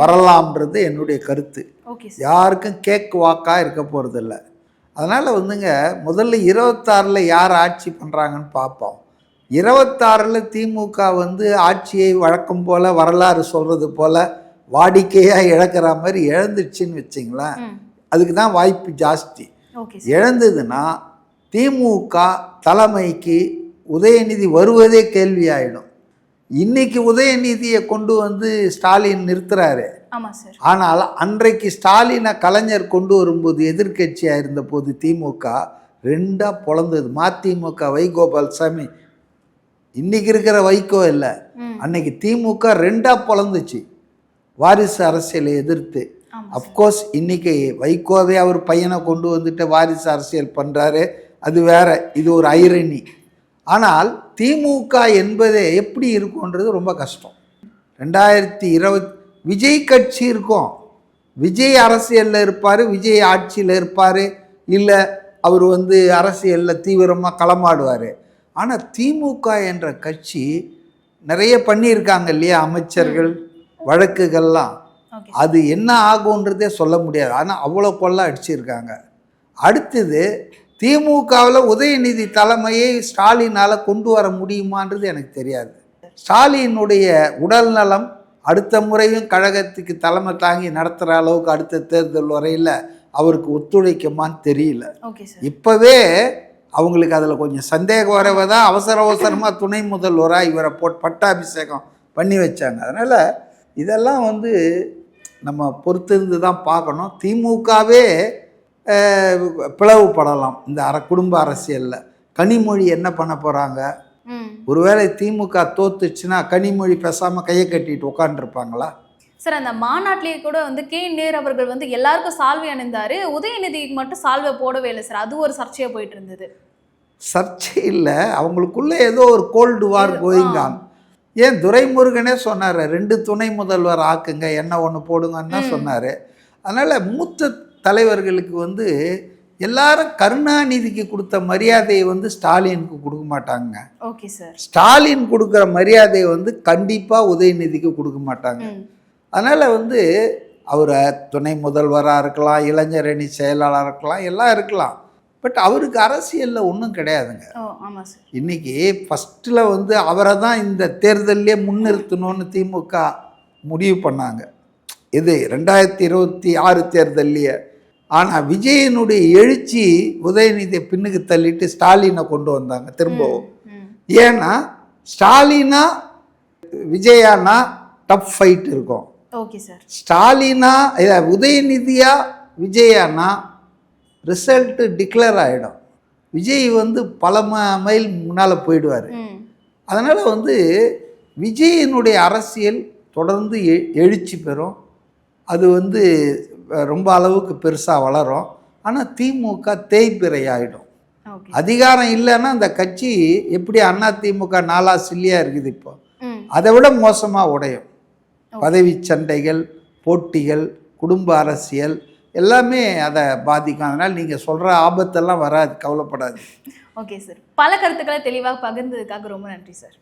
வரலாம்ன்றது என்னுடைய கருத்து. யாருக்கும் கேக் வாக்காக இருக்க போகிறதில்ல. அதனால் வந்துங்க, முதல்ல 26ல் யார் ஆட்சி பண்ணுறாங்கன்னு பார்ப்போம். 26ல் திமுக வந்து ஆட்சியை வழக்கம் போல் வரலாறு சொல்கிறது போல் வாடிக்கையாக இழக்கிற மாதிரி இழந்துச்சுன்னு வச்சிங்களேன், அதுக்கு தான் வாய்ப்பு ஜாஸ்தி. இழந்ததுன்னா திமுக தலைமைக்கு உதயநிதி வருவதே கேள்வி ஆகிடும். இன்னைக்கு உதயநிதியை கொண்டு வந்து ஸ்டாலின் நிறுத்துறாரு. ஆனால் அன்றைக்கு ஸ்டாலினை கலைஞர் கொண்டு வரும்போது எதிர்கட்சியாக இருந்தபோது திமுக 2ஆ பொழந்தது. மதிமுக வைகோபால்சாமி இன்னைக்கு இருக்கிற வைகோ இல்லை, அன்னைக்கு திமுக 2ஆ பொழந்துச்சு வாரிசு அரசியலை எதிர்த்து. அப்கோர்ஸ் இன்னைக்கு வைகோவே அவர் பையனை கொண்டு வந்துட்டு வாரிசு அரசியல் பண்ணுறாரு, அது வேற, இது ஒரு ஐரணி. ஆனால் திமுக என்பதே எப்படி இருக்கும்ன்றது ரொம்ப கஷ்டம். 2020 விஜய் கட்சி இருக்கும், விஜய் அரசியலில் இருப்பார், விஜய் ஆட்சியில் இருப்பார், இல்லை அவர் வந்து அரசியலில் தீவிரமாக களமாடுவார். ஆனால் திமுக என்ற கட்சி நிறைய பண்ணியிருக்காங்க இல்லையா, அமைச்சர்கள், வழக்குகள்லாம். அது என்ன ஆகுன்றதே சொல்ல முடியாது. ஆனால் அவ்வளோ கொள்ள அடிச்சிருக்காங்க. அடுத்தது, திமுகவில் உதயநிதி தலைமையை ஸ்டாலினால் கொண்டு வர முடியுமான்றது எனக்கு தெரியாது. ஸ்டாலினுடைய உடல் நலம் அடுத்த முறையும் கழகத்துக்கு தலைமை தாங்கி நடத்துகிற அளவுக்கு அடுத்த தேர்தல் வரையில் அவருக்கு ஒத்துழைக்குமான்னு தெரியல. இப்போவே அவங்களுக்கு அதில் கொஞ்சம் சந்தேகம் வரவை தான் அவசரமாக துணை முதல்வராக இவரை பட்டாபிஷேகம் பண்ணி வச்சாங்க. அதனால் இதெல்லாம் வந்து நம்ம பொறுத்திருந்து தான் பார்க்கணும். திமுகவே பிளவுபடலாம் இந்த குடும்ப அரசியலில். கனிமொழி என்ன பண்ண போகிறாங்க? ஒருவேளை திமுக தோத்துச்சுன்னா கனிமொழி பேசாமல் கையை கட்டிட்டு உட்காந்துருப்பாங்களா? சார், அந்த மாநாட்டிலேயே கூட வந்து நேரு அவர்கள் வந்து எல்லாருக்கும் சால்வை அணிந்தாரு, உதயநிதிக்கு மட்டும் சால்வை போடவே இல்லை சார். அது ஒரு சர்ச்சையாக போயிட்டு இருந்தது. சர்ச்சை இல்லை, அவங்களுக்குள்ளே ஏதோ ஒரு கோல்டு வார் கோயிங்கான். ஏன் துரைமுருகனே சொன்னார், 2 துணை முதல்வர் ஆக்குங்க, என்ன ஒன்று போடுங்கன்னு தான் சொன்னார். அதனால் மூத்த தலைவர்களுக்கு வந்து எல்லாரும் கருணாநிதிக்கு கொடுத்த மரியாதையை வந்து ஸ்டாலினுக்கு கொடுக்க மாட்டாங்க. Okay sir. ஸ்டாலின் கொடுக்குற மரியாதையை வந்து கண்டிப்பாக உதயநிதிக்கு கொடுக்க மாட்டாங்க. அதனால் வந்து அவரை துணை முதல்வராக இருக்கலாம், இளைஞரணி செயலாளராக இருக்கலாம், எல்லாம் இருக்கலாம். பட் அவருக்கு அரசியலில் ஒன்றும் கிடையாதுங்க. இன்னைக்கு ஃபஸ்ட்டில் வந்து அவரை தான் இந்த தேர்தலே முன்னிறுத்தணும்னு திமுக முடிவு பண்ணாங்க. இது 2026 தேர்தல்லையே. ஆனால் விஜயனுடைய எழுச்சி உதயநிதியை பின்னுக்கு தள்ளிட்டு ஸ்டாலினை கொண்டு வந்தாங்க திரும்பவும். ஏன்னா ஸ்டாலினா விஜயானா டஃப் ஃபைட் இருக்கும். ஸ்டாலினா உதயநிதியா விஜயானா ரிசல்ட்டு டிக்ளேர் ஆகிடும். விஜய் வந்து பல மைல் முன்னால் போயிடுவார். அதனால் வந்து விஜயினுடைய அரசியல் தொடர்ந்து எழுச்சி பெறும். அது வந்து ரொம்ப அளவுக்கு பெருசாக வளரும். ஆனால் திமுக தேய்பிறை ஆகிடும். அதிகாரம் இல்லைன்னா அந்த கட்சி எப்படி அதிமுக 4 சில்லியாக இருக்குது இப்போ, அதை விட மோசமாக உடையும். பதவி சண்டைகள், போட்டிகள், குடும்ப அரசியல் எல்லாமே அதை பாதிக்கும். அதனால் நீங்கள் சொல்கிற ஆபத்தெல்லாம் வராது, கவலைப்படாது. ஓகே சார், பல கருத்துக்களை தெளிவாக பகிர்ந்ததுக்காக ரொம்ப நன்றி சார்.